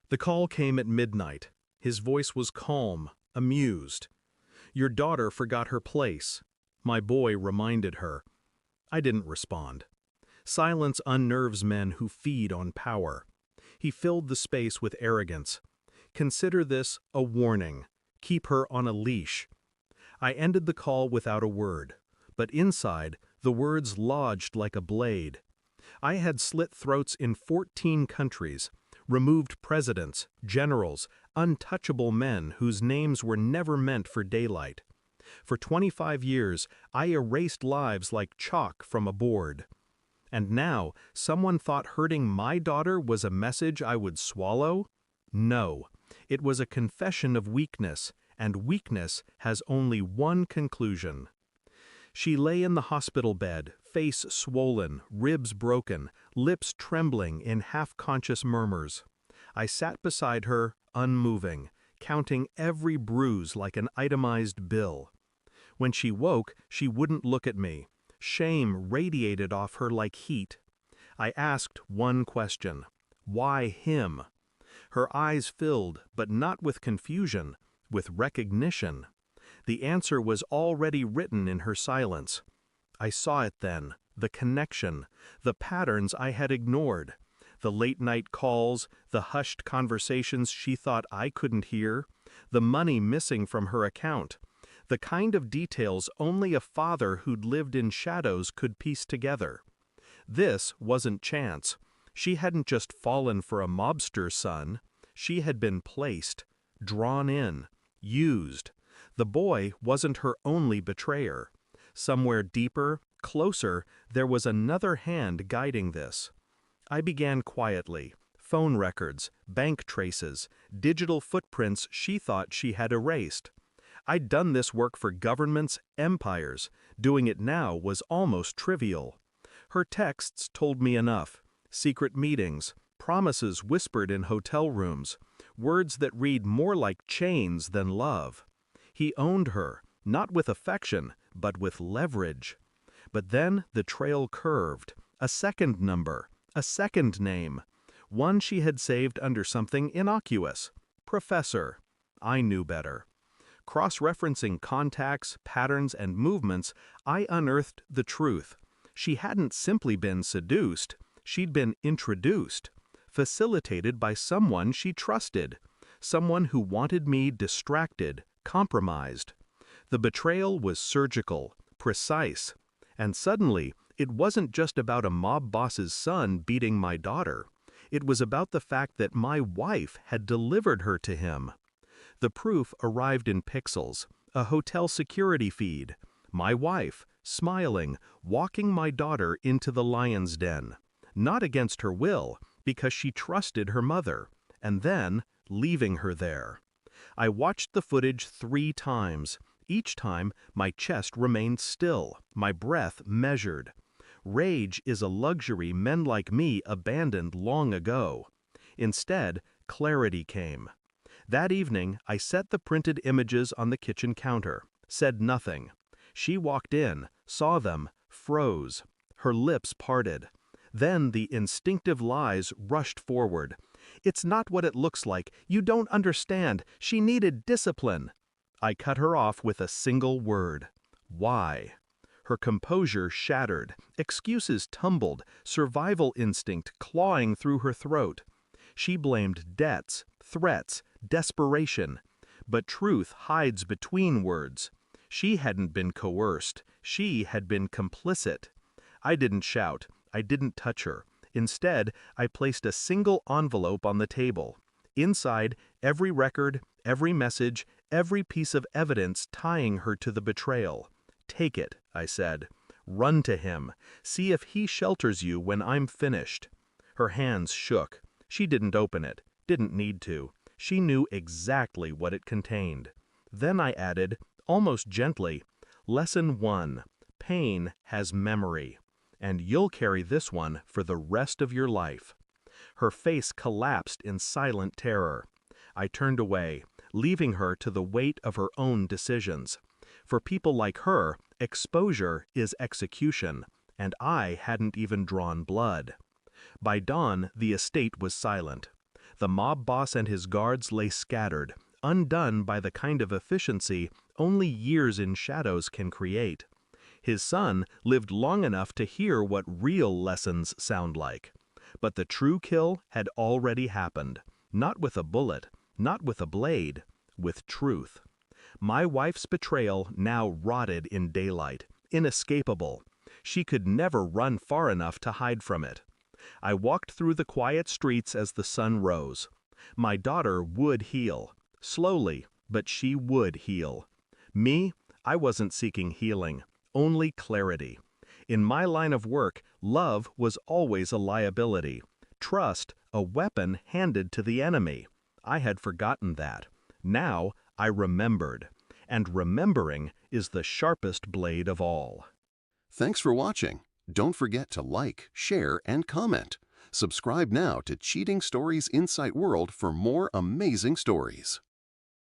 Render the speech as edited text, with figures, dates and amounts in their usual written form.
The call came at midnight. His voice was calm, amused. "Your daughter forgot her place." My boy reminded her. I didn't respond. Silence unnerves men who feed on power. He filled the space with arrogance. "Consider this a warning. Keep her on a leash." I ended the call without a word, but inside, the words lodged like a blade. I had slit throats in 14 countries, removed presidents, generals, untouchable men whose names were never meant for daylight. For 25 years, I erased lives like chalk from a board. And now, someone thought hurting my daughter was a message I would swallow? No, it was a confession of weakness, and weakness has only one conclusion. She lay in the hospital bed, face swollen, ribs broken, lips trembling in half-conscious murmurs. I sat beside her, unmoving, counting every bruise like an itemized bill. When she woke, she wouldn't look at me. Shame radiated off her like heat. I asked one question: why him? Her eyes filled, but not with confusion, with recognition. The answer was already written in her silence. I saw it then, the connection, the patterns I had ignored, the late-night calls, the hushed conversations she thought I couldn't hear, the money missing from her account, the kind of details only a father who'd lived in shadows could piece together. This wasn't chance. She hadn't just fallen for a mobster's son. She had been placed, drawn in, used. The boy wasn't her only betrayer. Somewhere deeper, closer, there was another hand guiding this. I began quietly. Phone records, bank traces, digital footprints she thought she had erased. I'd done this work for governments, empires. Doing it now was almost trivial. Her texts told me enough. Secret meetings, promises whispered in hotel rooms, words that read more like chains than love. He owned her, not with affection, but with leverage. But then the trail curved. A second number, a second name. One she had saved under something innocuous. Professor. I knew better. Cross-referencing contacts, patterns, and movements, I unearthed the truth. She hadn't simply been seduced, she'd been introduced, facilitated by someone she trusted, someone who wanted me distracted, compromised. The betrayal was surgical, precise, and suddenly, it wasn't just about a mob boss's son beating my daughter. It was about the fact that my wife had delivered her to him. The proof arrived in pixels, a hotel security feed. My wife, smiling, walking my daughter into the lion's den. Not against her will, because she trusted her mother, and then leaving her there. I watched the footage 3 times. Each time, my chest remained still, my breath measured. Rage is a luxury men like me abandoned long ago. Instead, clarity came. That evening, I set the printed images on the kitchen counter, said nothing. She walked in, saw them, froze. Her lips parted. Then the instinctive lies rushed forward. "It's not what it looks like. You don't understand. She needed discipline." I cut her off with a single word. Why? Her composure shattered. Excuses tumbled, survival instinct clawing through her throat. She blamed debts, threats, desperation. But truth hides between words. She hadn't been coerced. She had been complicit. I didn't shout. I didn't touch her. Instead, I placed a single envelope on the table. Inside, every record, every message, every piece of evidence tying her to the betrayal. "Take it," I said. "Run to him. See if he shelters you when I'm finished." Her hands shook. She didn't open it. Didn't need to. She knew exactly what it contained. Then I added, almost gently, "Lesson 1. Pain has memory. And you'll carry this one for the rest of your life." Her face collapsed in silent terror. I turned away, leaving her to the weight of her own decisions. For people like her, exposure is execution, and I hadn't even drawn blood. By dawn, the estate was silent. The mob boss and his guards lay scattered, undone by the kind of efficiency only years in shadows can create. His son lived long enough to hear what real lessons sound like. But the true kill had already happened, not with a bullet, not with a blade, with truth. My wife's betrayal now rotted in daylight, inescapable. She could never run far enough to hide from it. I walked through the quiet streets as the sun rose. My daughter would heal. Slowly, but she would heal. Me, I wasn't seeking healing, only clarity. In my line of work, love was always a liability. Trust, a weapon handed to the enemy. I had forgotten that. Now, I remembered. And remembering is the sharpest blade of all. Thanks for watching. Don't forget to like, share, and comment. Subscribe now to Cheating Stories Insight World for more amazing stories.